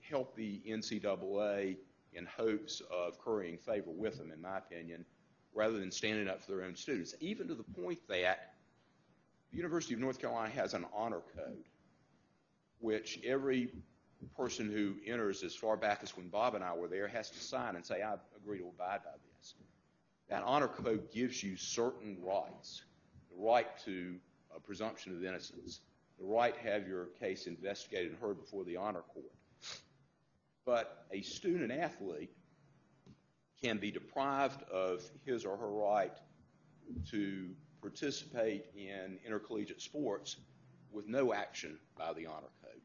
help the NCAA in hopes of currying favor with them, in my opinion, rather than standing up for their own students, even to the point that the University of North Carolina has an honor code, which every person who enters as far back as when Bob and I were there has to sign and say, I agree to abide by this. That honor code gives you certain rights, the right to a presumption of innocence, the right to have your case investigated and heard before the honor court. But a student athlete can be deprived of his or her right to participate in intercollegiate sports with no action by the honor code.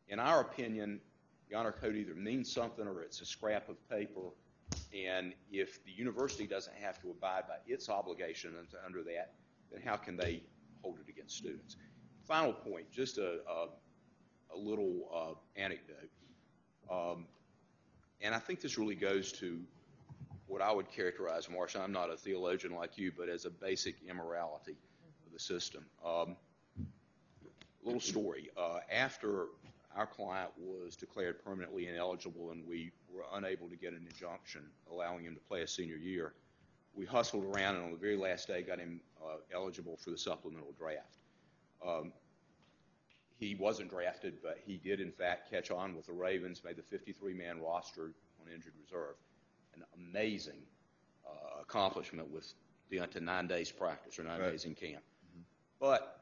In our opinion, the honor code either means something or it's a scrap of paper, and if the university doesn't have to abide by its obligation under that, then how can they hold it against students? Final point, just a little anecdote. And I think this really goes to what I would characterize, Marcia, I'm not a theologian like you, but as a basic immorality of the system. Little story. After our client was declared permanently ineligible and we were unable to get an injunction allowing him to play a senior year, we hustled around and on the very last day got him eligible for the supplemental draft. He wasn't drafted, but he did in fact catch on with the Ravens, made the 53-man roster on injured reserve. An amazing accomplishment with Deunta 9 days practice or 9 days in camp. But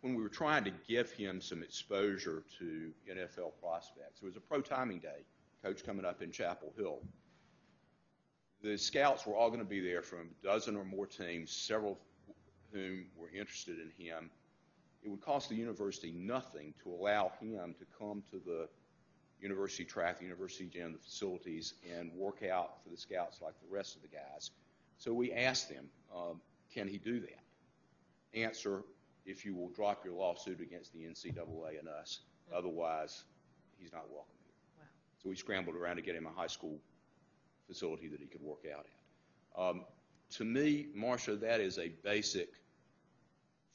when we were trying to give him some exposure to NFL prospects, it was a pro timing day, coach coming up in Chapel Hill. The scouts were all going to be there from a dozen or more teams, several of whom were interested in him. It would cost the university nothing to allow him to come to the university track, the university gym, the facilities, and work out for the scouts like the rest of the guys. So we asked them, can he do that? Answer, if you will drop your lawsuit against the NCAA and us. Otherwise, he's not welcome here. Wow. So we scrambled around to get him a high school facility that he could work out at. To me, Marcia, that is a basic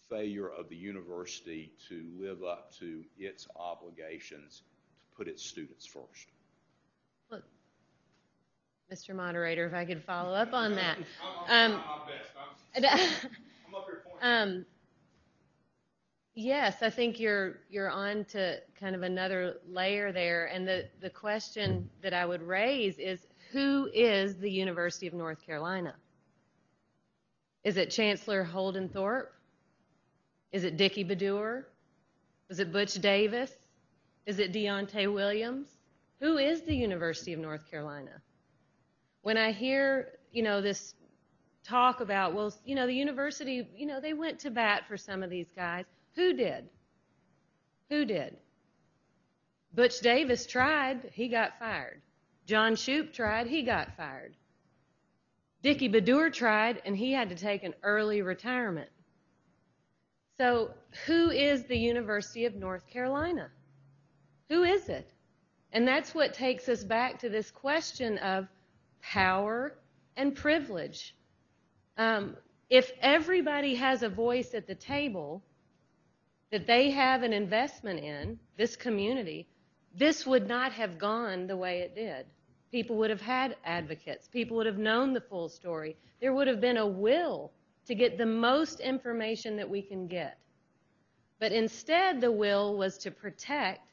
failure of the university to live up to its obligations to put its students first. Look, Mr. Moderator, if I could follow up on that. I'm up here Yes, I think you're on to kind of another layer there, and the question that I would raise is, who is the University of North Carolina? Is it Chancellor Holden Thorpe? Is it Dickie Bedour? Is it Butch Davis? Is it Deunta Williams? Who is the University of North Carolina? When I hear, this talk about, well, the university, they went to bat for some of these guys. Who did? Who did? Butch Davis tried, he got fired. John Shoop tried, he got fired. Dickie Bedour tried, and he had to take an early retirement. So who is the University of North Carolina? Who is it? And that's what takes us back to this question of power and privilege. If everybody has a voice at the table that they have an investment in, this community, this would not have gone the way it did. People would have had advocates. People would have known the full story. There would have been a will to get the most information that we can get. But instead, the will was to protect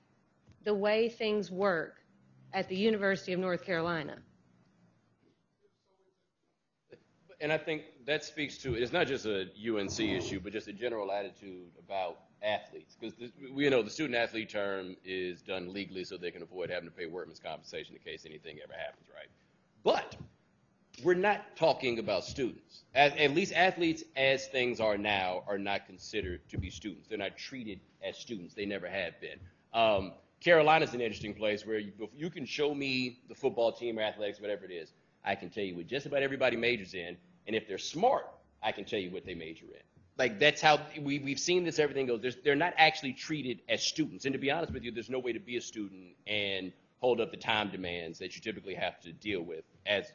the way things work at the University of North Carolina. And I think that speaks to, it's not just a UNC issue, but just a general attitude about athletes. Because we know the student-athlete term is done legally so they can avoid having to pay workman's compensation in case anything ever happens, right? But we're not talking about students. At least athletes, as things are now, are not considered to be students. They're not treated as students. They never have been. Carolina's an interesting place where you can show me the football team or athletics, whatever it is. I can tell you what just about everybody majors in, and if they're smart, I can tell you what they major in. Like, that's how we've seen this, everything goes. They're not actually treated as students. And to be honest with you, there's no way to be a student and hold up the time demands that you typically have to deal with as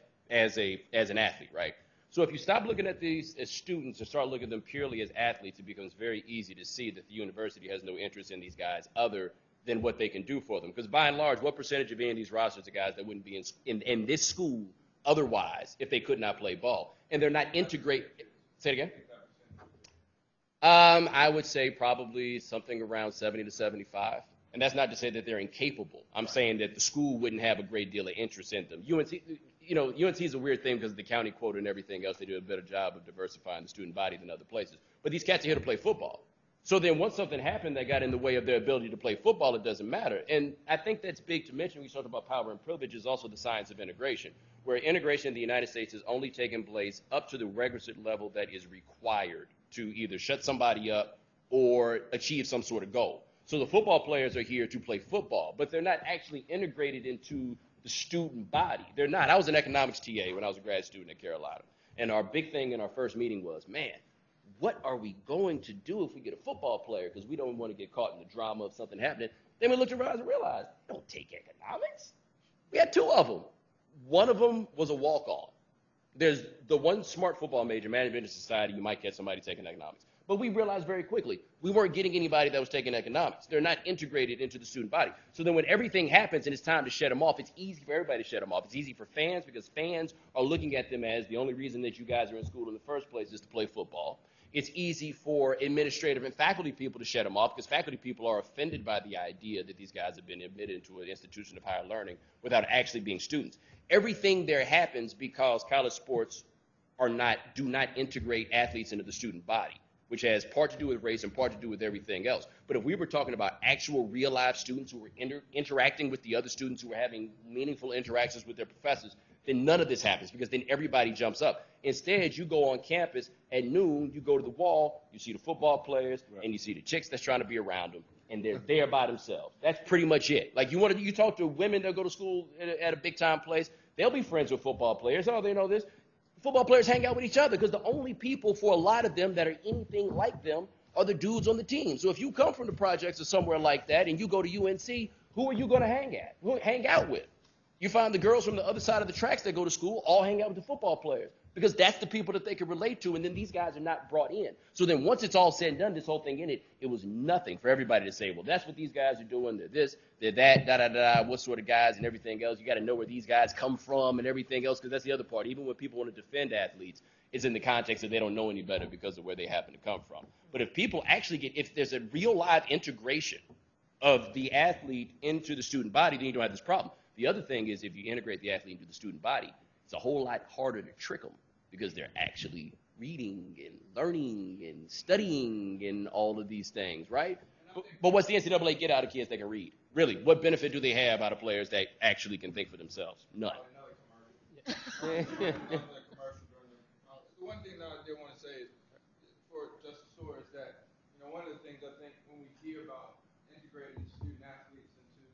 an athlete, right? So if you stop looking at these as students and start looking at them purely as athletes, it becomes very easy to see that the university has no interest in these guys other than what they can do for them. Because by and large, what percentage of any of these rosters are guys that wouldn't be in this school otherwise if they could not play ball? And they're not integrated. Say it again. I would say probably something around 70 to 75. And that's not to say that they're incapable. I'm saying that the school wouldn't have a great deal of interest in them. UNC is a weird thing because of the county quota and everything else. They do a better job of diversifying the student body than other places. But these cats are here to play football. So then once something happened that got in the way of their ability to play football, it doesn't matter. And I think that's big to mention when we talk about power and privilege is also the science of integration, where integration in the United States is only taking place up to the requisite level that is required to either shut somebody up or achieve some sort of goal. So the football players are here to play football, but they're not actually integrated into the student body. They're not. I was an economics TA when I was a grad student at Carolina. And our big thing in our first meeting was, man, what are we going to do if we get a football player? Because we don't want to get caught in the drama of something happening. Then we looked around and realized, don't take economics. We had two of them. One of them was a walk-on. There's the one smart football major, management society, you might get somebody taking economics. But we realized very quickly, we weren't getting anybody that was taking economics. They're not integrated into the student body. So then when everything happens and it's time to shut them off, it's easy for everybody to shut them off. It's easy for fans because fans are looking at them as the only reason that you guys are in school in the first place is to play football. It's easy for administrative and faculty people to shut them off because faculty people are offended by the idea that these guys have been admitted into an institution of higher learning without actually being students. Everything there happens because college sports do not integrate athletes into the student body, which has part to do with race and part to do with everything else. But if we were talking about actual real life students who were interacting with the other students who were having meaningful interactions with their professors, then none of this happens because then everybody jumps up. Instead, you go on campus at noon, you go to the wall, you see the football players, right, and you see the chicks that's trying to be around them, and they're there by themselves. That's pretty much it. Like you talk to women that go to school at a big time place, they'll be friends with football players. Oh, they know this. Football players hang out with each other because the only people for a lot of them that are anything like them are the dudes on the team. So if you come from the projects or somewhere like that and you go to UNC, who are you going to hang out with? You find the girls from the other side of the tracks that go to school all hang out with the football players because that's the people that they can relate to, and then these guys are not brought in. So then once it's all said and done, this whole thing in it, it was nothing for everybody to say, well, that's what these guys are doing, they're this, they're that, da-da-da-da, what sort of guys and everything else. You got to know where these guys come from and everything else because that's the other part. Even when people want to defend athletes, it's in the context that they don't know any better because of where they happen to come from. But if people actually if there's a real live integration of the athlete into the student body, then you don't have this problem. The other thing is if you integrate the athlete into the student body, it's a whole lot harder to trick them because they're actually reading and learning and studying and all of these things, right? But what's the NCAA get out of kids that can read? Really, what benefit do they have out of players that actually can think for themselves? None. The one thing that I did want to say is for Justice Soar is that, one of the things I think when we hear about integrating student athletes into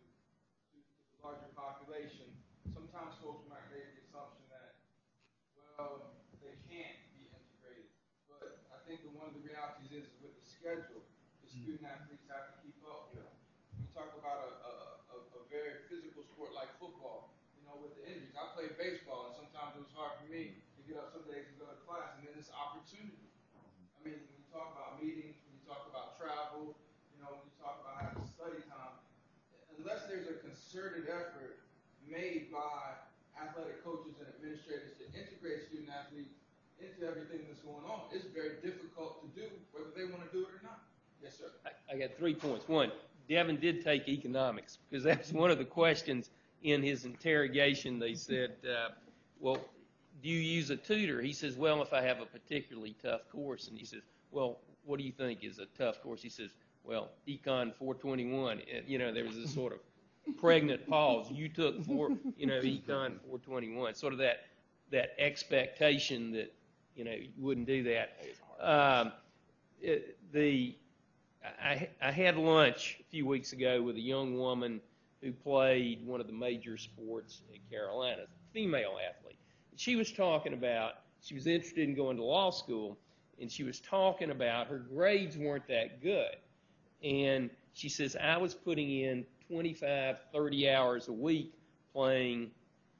the larger population, sometimes folks might make the assumption that, well, they can't be integrated. But I think that one of the realities is with the schedule, the student athletes have to keep up with. We talk about a very physical sport like football, with the injuries. I played baseball, and sometimes it was hard for me to get up some days to go to class, and then this opportunity. I mean, when you talk about meetings, when you talk about travel, when you talk about having study time, unless there's a concerted effort made by athletic coaches and administrators to integrate student athletes into everything that's going on, it's very difficult to do, whether they want to do it or not. Yes, sir. I got 3 points. One, Devin did take economics because that's one of the questions in his interrogation. They said, well, do you use a tutor? He says, well, if I have a particularly tough course. And he says, well, what do you think is a tough course? He says, well, Econ 421. There was this sort of pregnant pause. You took Econ 421. Sort of that expectation that, you wouldn't do that. I had lunch a few weeks ago with a young woman who played one of the major sports in Carolina, female athlete. She was talking about, she was interested in going to law school, and she was talking about her grades weren't that good. And she says, I was putting in 25, 30 hours a week playing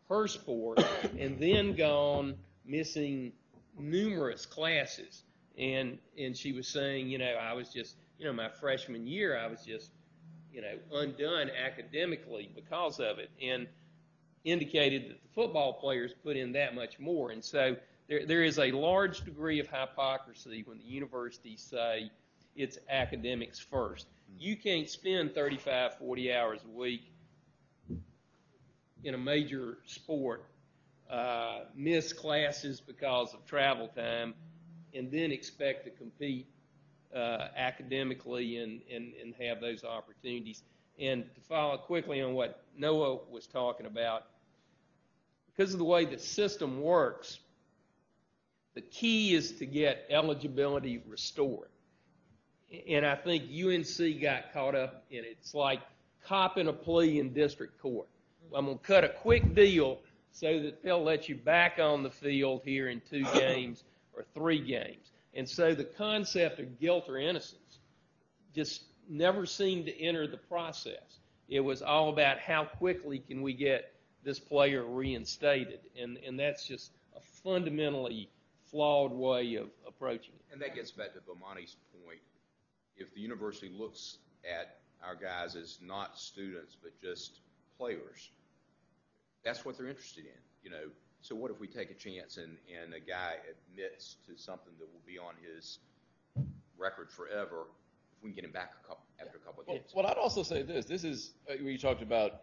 her sport and then gone missing numerous classes. And she was saying, I was just, my freshman year, I was just undone academically because of it, and indicated that the football players put in that much more. And so there is a large degree of hypocrisy when the universities say it's academics first. You can't spend 35, 40 hours a week in a major sport, miss classes because of travel time, and then expect to compete academically and have those opportunities. And to follow quickly on what Noah was talking about, because of the way the system works, the key is to get eligibility restored. And I think UNC got caught up in it. It's like copping a plea in district court. I'm going to cut a quick deal so that they'll let you back on the field here in 2 games or 3 games. And so the concept of guilt or innocence just never seemed to enter the process. It was all about how quickly can we get this player reinstated. And that's just a fundamentally flawed way of approaching it. And that gets back to Bomani's point. If the university looks at our guys as not students but just players, that's what they're interested in, So what if we take a chance and a guy admits to something that will be on his record forever if we can get him back after a couple of games? Well, I'd also say this. This is when you talked about,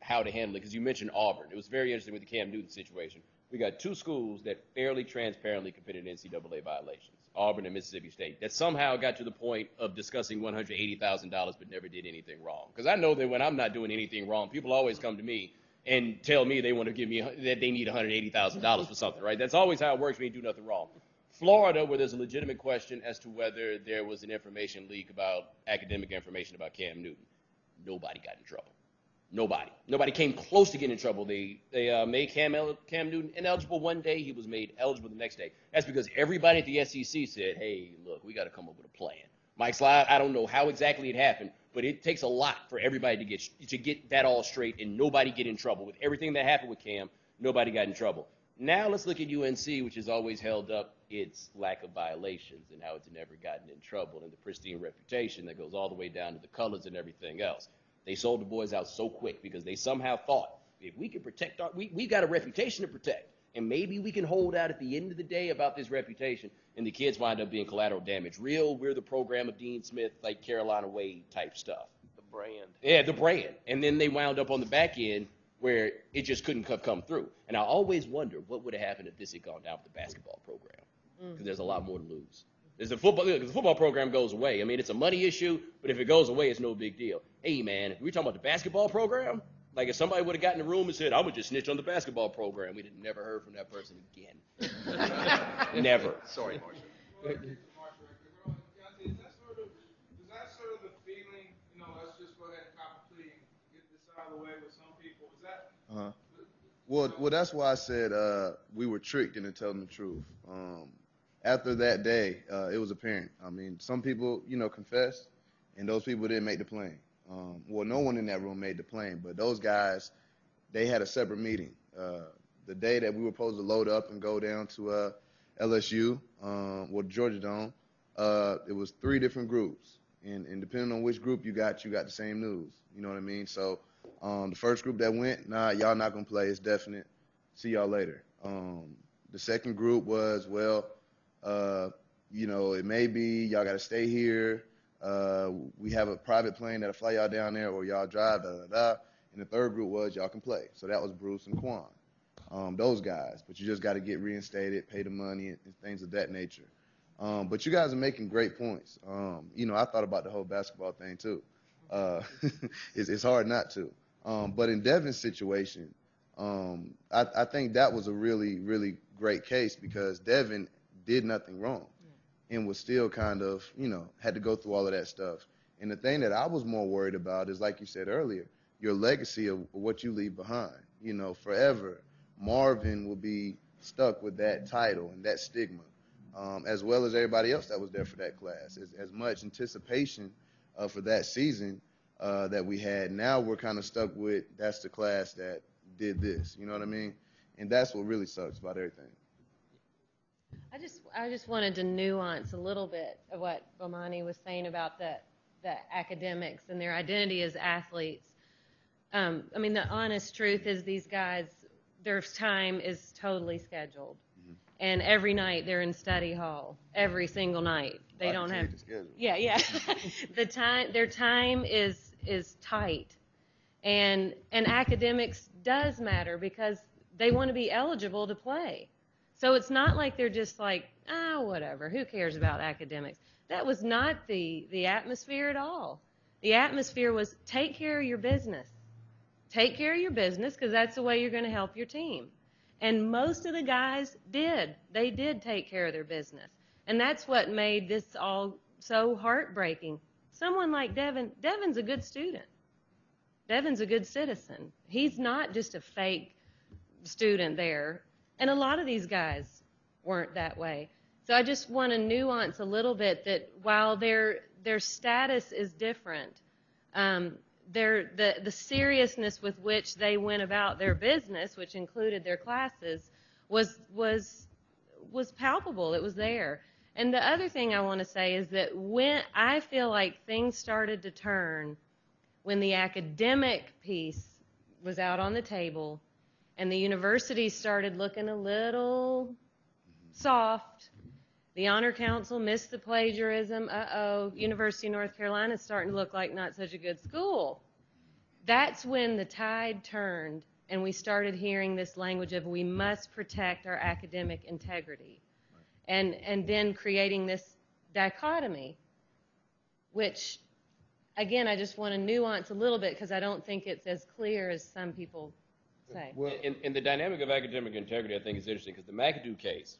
how to handle it, because you mentioned Auburn. It was very interesting with the Cam Newton situation. We got 2 schools that fairly transparently committed NCAA violations, Auburn and Mississippi State, that somehow got to the point of discussing $180,000 but never did anything wrong. Because I know that when I'm not doing anything wrong, people always come to me and tell me they want to give me that they need $180,000 for something, right? That's always how it works when you do nothing wrong. Florida, where there's a legitimate question as to whether there was an information leak about academic information about Cam Newton, nobody got in trouble. Nobody came close to getting in trouble. They made Cam Newton ineligible one day. He was made eligible the next day. That's because everybody at the SEC said, hey, look, we got to come up with a plan. Mike Slide, I don't know how exactly it happened, but it takes a lot for everybody to get that all straight and nobody get in trouble. With everything that happened with Cam, nobody got in trouble. Now let's look at UNC, which has always held up its lack of violations and how it's never gotten in trouble and the pristine reputation that goes all the way down to the colors and everything else. They sold the boys out so quick because they somehow thought, if we can protect we got a reputation to protect, and maybe we can hold out at the end of the day about this reputation, and the kids wind up being collateral damage. We're the program of Dean Smith, like Carolina Wade type stuff. The brand. Yeah, the brand. And then they wound up on the back end where it just couldn't come through. And I always wonder what would have happened if this had gone down with the basketball program, because there's a lot more to lose. The football program goes away. I mean, it's a money issue, but if it goes away, it's no big deal. Hey, man, if we're talking about the basketball program, like if somebody would have gotten in the room and said, I'm going to just snitch on the basketball program, we'd have never heard from that person again. Never. Sorry, Marcia. Is that sort of the feeling, let's just go ahead and cop a plea and get this out of the way with some people? Is that? Well, that's why I said we were tricked into telling the truth. After that day, it was apparent. I mean, some people, confessed, and those people didn't make the plane. Well, no one in that room made the plane, but those guys, they had a separate meeting. The day that we were supposed to load up and go down to LSU, Georgia Dome, it was 3 different groups, and depending on which group you got the same news. You know what I mean? So the first group that went, nah, y'all not gonna play. It's definite. See y'all later. The second group was, it may be y'all got to stay here. We have a private plane that'll fly y'all down there, or y'all drive, And the third group was y'all can play. So that was Bruce and Quan, those guys. But you just got to get reinstated, pay the money, and things of that nature. But you guys are making great points. I thought about the whole basketball thing too. It's hard not to. But in Devin's situation, I think that was a really, really great case because Devin did nothing wrong and was still kind of, had to go through all of that stuff. And the thing that I was more worried about is, like you said earlier, your legacy of what you leave behind. Forever, Marvin will be stuck with that title and that stigma, as well as everybody else that was there for that class. As much anticipation for that season that we had, now we're kind of stuck with that's the class that did this. You know what I mean? And that's what really sucks about everything. I just wanted to nuance a little bit of what Bomani was saying about the the academics and their identity as athletes. I mean, the honest truth is these guys, their time is totally scheduled. And every night they're in study hall, every single night. They don't have the schedule. Yeah. Their time is tight. And academics does matter because they want to be eligible to play. So it's not like they're just like, whatever, who cares about academics? That was not the atmosphere at all. The atmosphere was take care of your business. Take care of your business because that's the way you're going to help your team. And most of the guys did. They did take care of their business. And that's what made this all so heartbreaking. Someone like Devin's a good student. Devin's a good citizen. He's not just a fake student there. And a lot of these guys weren't that way. So I just want to nuance a little bit that while their status is different, the seriousness with which they went about their business, which included their classes, was palpable. It was there. And the other thing I want to say is that when I feel like things started to turn when the academic piece was out on the table and the university started looking a little soft. The Honor Council missed the plagiarism. University of North Carolina is starting to look like not such a good school. That's when the tide turned and we started hearing this language of we must protect our academic integrity. And then creating this dichotomy, which, again, I just want to nuance a little bit because I don't think it's as clear as some people say. Well, and the dynamic of academic integrity, I think, is interesting because the McAdoo case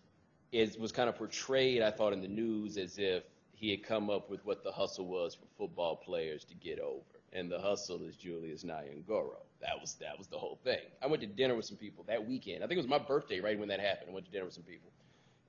was kind of portrayed, I thought, in the news as if he had come up with what the hustle was for football players to get over. And the hustle is Julius Nyangoro. That was the whole thing. I went to dinner with some people that weekend. I think it was my birthday right when that happened. I went to dinner with some people.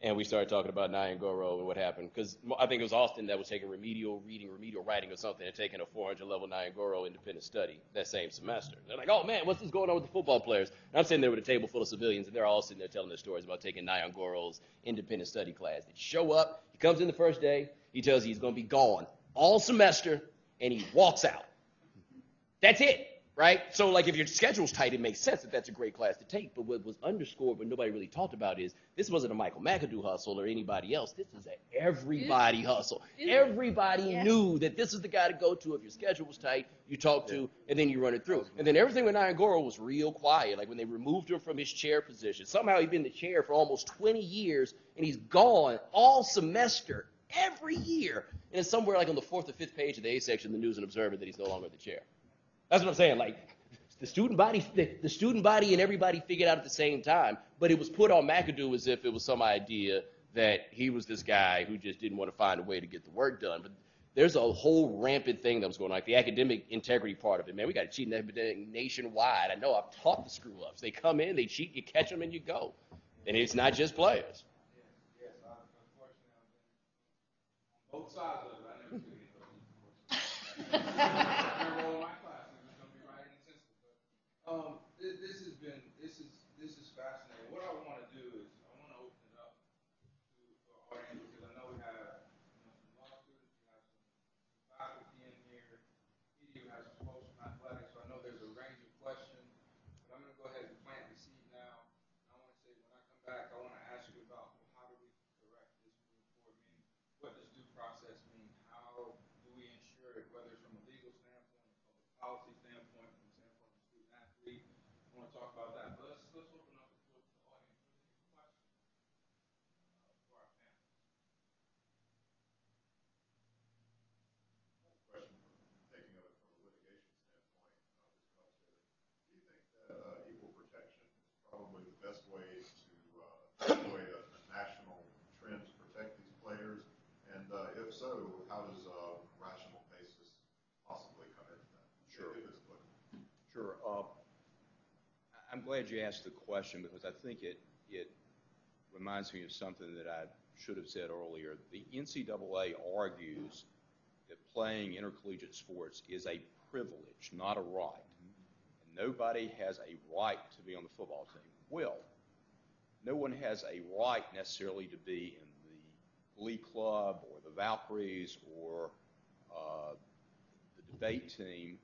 And we started talking about Nyangoro and what happened. Because I think it was Austin that was taking remedial reading, remedial writing or something, and taking a 400-level Nyangoro independent study that same semester. They're like, oh, man, what's this going on with the football players? And I'm sitting there with a table full of civilians, and they're all sitting there telling their stories about taking Nyangoro's independent study class. They show up. He comes in the first day. He tells you he's going to be gone all semester, and he walks out. That's it. Right? So, like, if your schedule's tight, it makes sense that that's a great class to take. But what was underscored, but nobody really talked about is this wasn't a Michael McAdoo hustle or anybody else. This is an everybody hustle. Everybody knew that this is the guy to go to if your schedule was tight, you talk to, and then you run it through. And then everything with Nyangoro was real quiet. Like, when they removed him from his chair position, somehow he'd been in the chair for almost 20 years, and he's gone all semester, every year. And it's somewhere, like, on the 4th or 5th page of the A section of the News and Observer that he's no longer in the chair. That's what I'm saying. Like, the student body and everybody figured out at the same time, but it was put on McAdoo as if it was some idea that he was this guy who just didn't want to find a way to get the work done. But there's a whole rampant thing that was going on, like the academic integrity part of it. Man, we got a cheating epidemic nationwide. I know I've taught the screw-ups. They come in, they cheat, you catch them, and you go. And it's not just players. Yes, unfortunately, on both sides of it, I never took any of those. This is fascinating. What I want to do is I want to open it up to our audience because I know we have some law students, we have some faculty in here, we have some folks from athletics, so I know there's a range of questions. But I'm going to go ahead and plant the seed now. I want to say when I come back, I want to ask you about how do we correct this moving forward? Meaning, what does due process mean? How do we ensure it, whether it's from a legal standpoint, a public policy standpoint, from the standpoint of the student athlete? I want to talk about that. But let's open up the floor to the audience with any questions for our panel. Question, taking it from a litigation standpoint, Mr. Huffsteler, do you think that equal protection is probably the best way to avoid a national trend to protect these players? And if so, how does a rational basis possibly come into that? Sure. If it's applicable. Sure. I'm glad you asked the question because I think it reminds me of something that I should have said earlier. The NCAA argues that playing intercollegiate sports is a privilege, not a right. And nobody has a right to be on the football team. Well, no one has a right necessarily to be in the Glee Club or the Valkyries or debate team,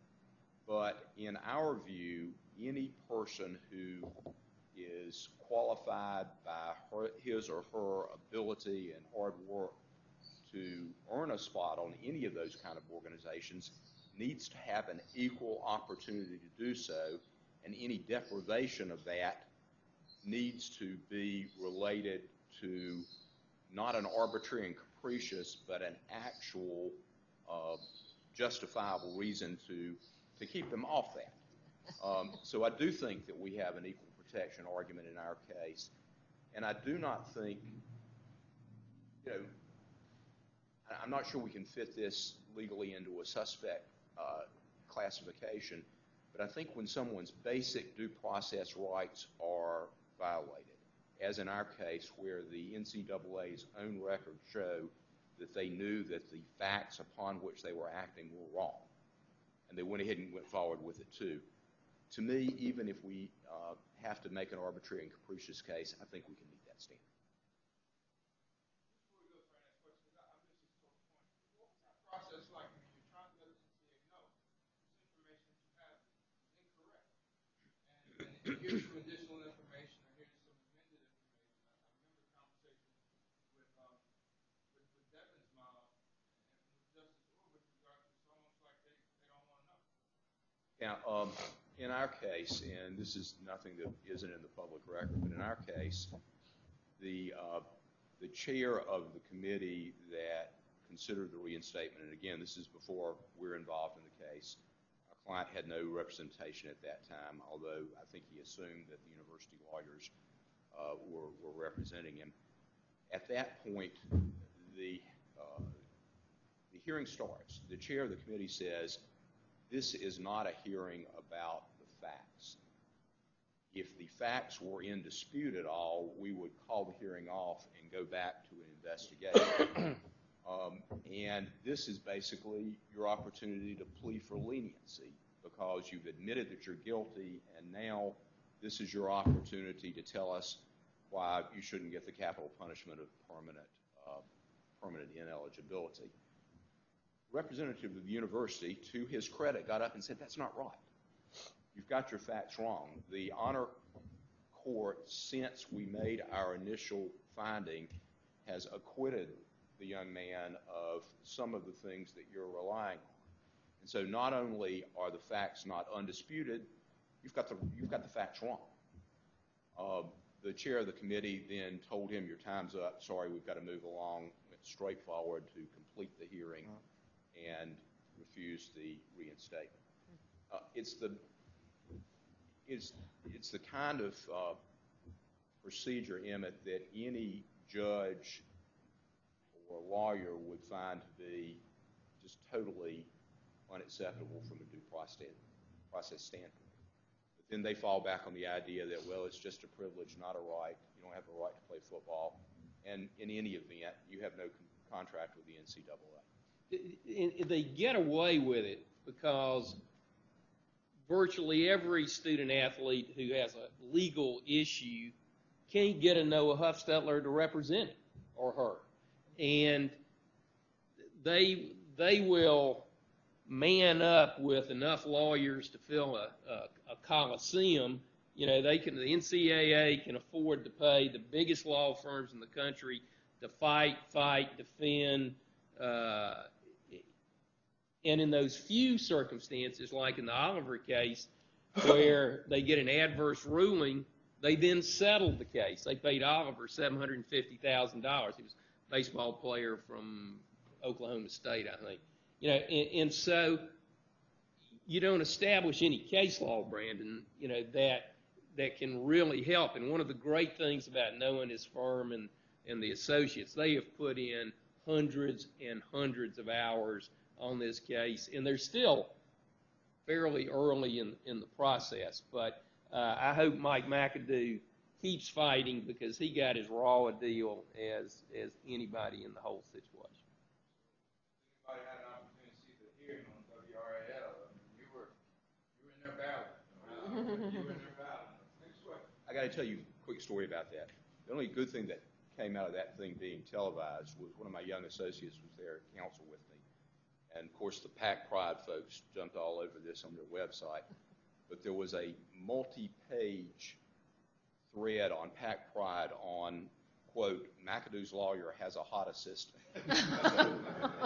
but in our view, any person who is qualified by his or her ability and hard work to earn a spot on any of those kind of organizations needs to have an equal opportunity to do so, and any deprivation of that needs to be related to not an arbitrary and capricious, but an actual justifiable reason to keep them off that. So I do think that we have an equal protection argument in our case, and I do not think, I'm not sure we can fit this legally into a suspect classification, but I think when someone's basic due process rights are violated, as in our case where the NCAA's own records show that they knew that the facts upon which they were acting were wrong, and they went ahead and went forward with it too. To me, even if we have to make an arbitrary and capricious case, I think we can meet that standard. Before we go for our next question, I missed this sort of point. What was that process like when you're trying to let the NCAA know this information that you have is incorrect? And here's some additional information, or here's some amended information. I remember a conversation with Devin's mom and with Justice Orr with regard to it's almost like they don't want to know. Now, in our case, and this is nothing that isn't in the public record, but in our case, the chair of the committee that considered the reinstatement, and again, this is before we're involved in the case, our client had no representation at that time, although I think he assumed that the university lawyers were representing him. At that point, the hearing starts. The chair of the committee says, this is not a hearing about the facts. If the facts were in dispute at all, we would call the hearing off and go back to an investigation. And this is basically your opportunity to plea for leniency because you've admitted that you're guilty, and now this is your opportunity to tell us why you shouldn't get the capital punishment of permanent ineligibility. Representative of the university, to his credit, got up and said, that's not right. You've got your facts wrong. The honor court, since we made our initial finding, has acquitted the young man of some of the things that you're relying on. And so not only are the facts not undisputed, you've got the facts wrong. The chair of the committee then told him, your time's up, sorry, we've got to move along, went straight forward to complete the hearing and refused the reinstatement. It's the kind of procedure, Emmett, that any judge or lawyer would find to be just totally unacceptable from a due process standpoint. But then they fall back on the idea that, well, it's just a privilege, not a right. You don't have the right to play football. And in any event, you have no contract with the NCAA. They get away with it because virtually every student athlete who has a legal issue can't get a Noah Huffsteler to represent him or her. And they will man up with enough lawyers to fill a coliseum. You know, the NCAA can afford to pay the biggest law firms in the country to fight, defend, and in those few circumstances, like in the Oliver case, where they get an adverse ruling, they then settled the case. They paid Oliver $750,000. He was a baseball player from Oklahoma State, I think. You know, and so you don't establish any case law, Brandon, you know, that can really help. And one of the great things about knowing his firm and the associates, they have put in hundreds and hundreds of hours on this case, and they're still fairly early in the process. But I hope Mike McAdoo keeps fighting because he got as raw a deal as anybody in the whole situation. Anybody had an opportunity to see the hearing on WRAL? I mean, you were in their battle. You were in their battle. Next question. I got to tell you a quick story about that. The only good thing that came out of that thing being televised was one of my young associates was there at council with me. And of course, the Pack Pride folks jumped all over this on their website. But there was a multi-page thread on Pack Pride on, quote, McAdoo's lawyer has a hot assistant.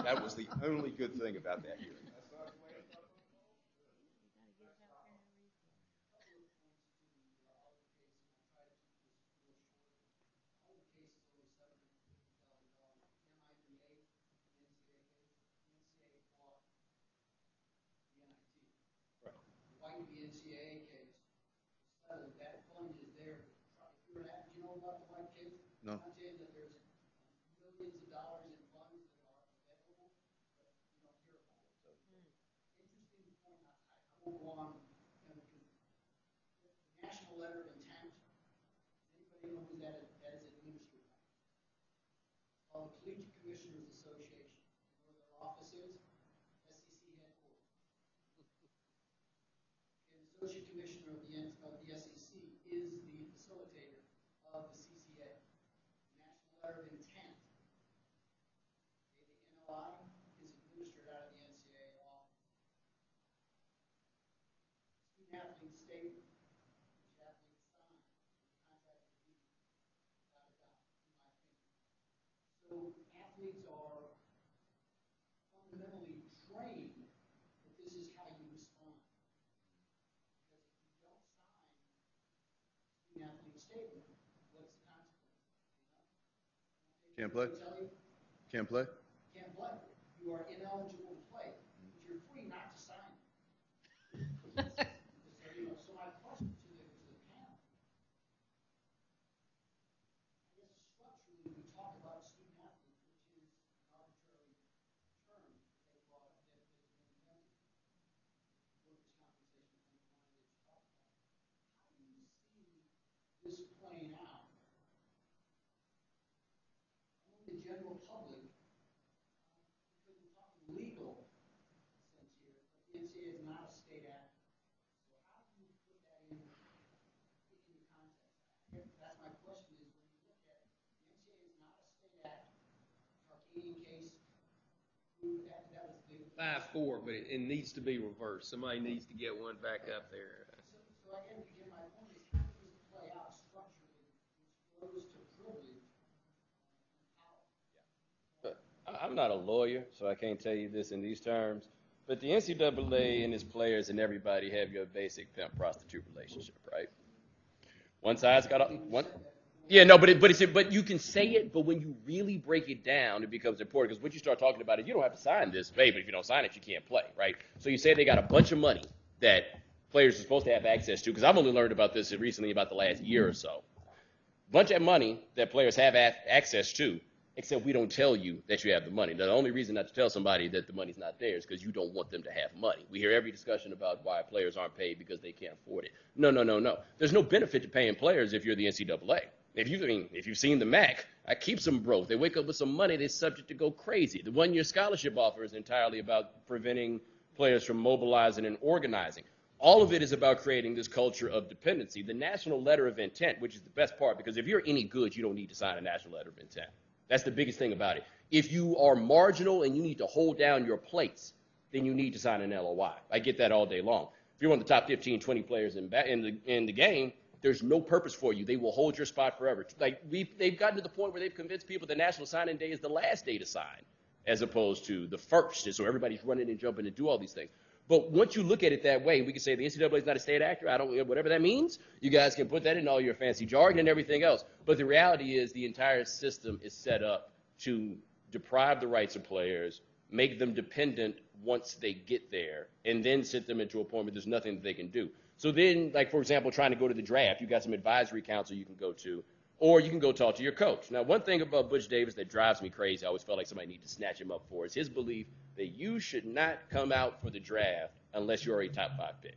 That was the only good thing about that hearing. The NCAA case, that fund is there. If you're do you know about the white case? No. I'm saying that there's millions of dollars in funds that are available, but you don't hear about it. So, interesting point. I will go on, because the National Letter of Intent, anybody know who that is administered by? It's called the Collegiate Commissioners Association. You know where their office is? SEC headquarters. Associate Commissioner of the SEC is the facilitator of the CCA. National Letter of Intent. The NLI is administered out of the NCAA office. Student athlete statement, which athletes sign, contract with you, without a doubt, in my opinion. So athletes are fundamentally trained that this is how you respond. Athlete statement, what's the consequence? Can't play? Can't play? Can't play. You are ineligible to play, but you're free not to sign. So my question to the panel, I guess structurally we talk about student athletes, which is an arbitrary term that they brought up that has been invented. Workers' compensation, I think one of these talk about. How do you see this playing out among the general public? Because we're talking legal sense here, but the NCAA is not a state act. So how do you put that in context? That's my question is, when you look at it, the NCAA is not a state act. Arcadian case, that was big. 5-4, but it needs to be reversed. Somebody needs to get one back up there. So again, my point is, how does this play out structurally, which goes to privilege and power? I'm not a lawyer, so I can't tell you this in these terms. But the NCAA and its players and everybody have your basic pimp-prostitute relationship, right? One side's got one. Yeah, no, but you can say it, but when you really break it down, it becomes important, because once you start talking about it, you don't have to sign this, but if you don't sign it, you can't play, right? So you say they got a bunch of money that players are supposed to have access to, because I've only learned about this recently, about the last year or so. Bunch of money that players have access to, except we don't tell you that you have the money. Now, the only reason not to tell somebody that the money's not there is because you don't want them to have money. We hear every discussion about why players aren't paid because they can't afford it. No. There's no benefit to paying players if you're the NCAA. If you've seen the MAC, that keeps them broke. They wake up with some money, they're subject to go crazy. The one-year scholarship offer is entirely about preventing players from mobilizing and organizing. All of it is about creating this culture of dependency. The National Letter of Intent, which is the best part, because if you're any good, you don't need to sign a National Letter of Intent. That's the biggest thing about it. If you are marginal and you need to hold down your place, then you need to sign an LOI. I get that all day long. If you're one of the top 15, 20 players in the game, there's no purpose for you. They will hold your spot forever. Like they've gotten to the point where they've convinced people that National Signing Day is the last day to sign, as opposed to the first. And so everybody's running and jumping and do all these things. But once you look at it that way, we can say the NCAA is not a state actor. Whatever that means. You guys can put that in all your fancy jargon and everything else. But the reality is the entire system is set up to deprive the rights of players, make them dependent once they get there, and then set them into a point where there's nothing that they can do. So then, like, for example, trying to go to the draft, you've got some advisory council you can go to, or you can go talk to your coach. Now, one thing about Butch Davis that drives me crazy, I always felt like somebody needed to snatch him up for, is his belief that you should not come out for the draft unless you're a top 5 pick.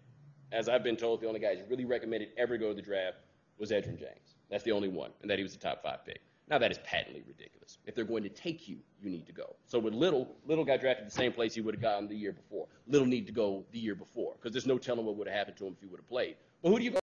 As I've been told, the only guy who's really recommended ever go to the draft was Edgerrin James. That's the only one, and that he was a top 5 pick. Now, that is patently ridiculous. If they're going to take you, you need to go. So with Little got drafted the same place he would have gotten the year before. Little need to go the year before, because there's no telling what would have happened to him if he would have played. But who do you go